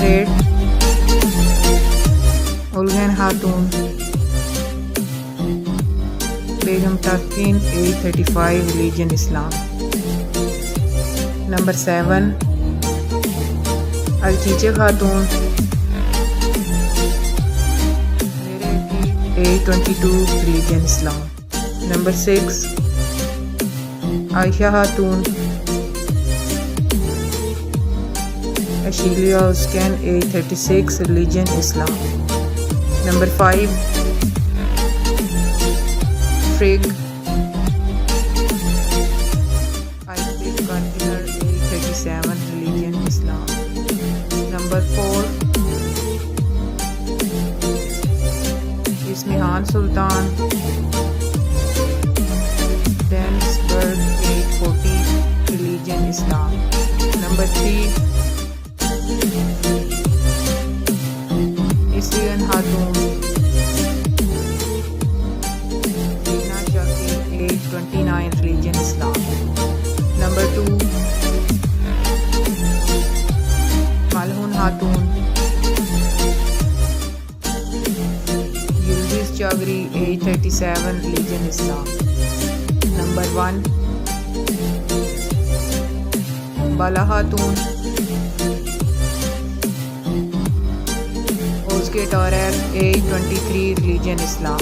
8, Ulghan Hatun, Begum Takin, age 35, religion Islam. Number 7, Al-Chiche Khatun, age 22, religion Islam. Number 6, Aisha Khatun, Ashilia Uskan, age 36, religion Islam. Number 5, Frig Isaac Gardiner, age 37, religion Islam. Number 4, Yasmeenentertainment Sultan, Dansberg, age 40, religion Islam. Number 3, Isrian Hatun, age 29, religion Islam. Number 2, Malhun Hatun, Chagri, age 37, religion Islam. Number 1, Bala Hatun, Osman Ghazi, age 23, religion Islam.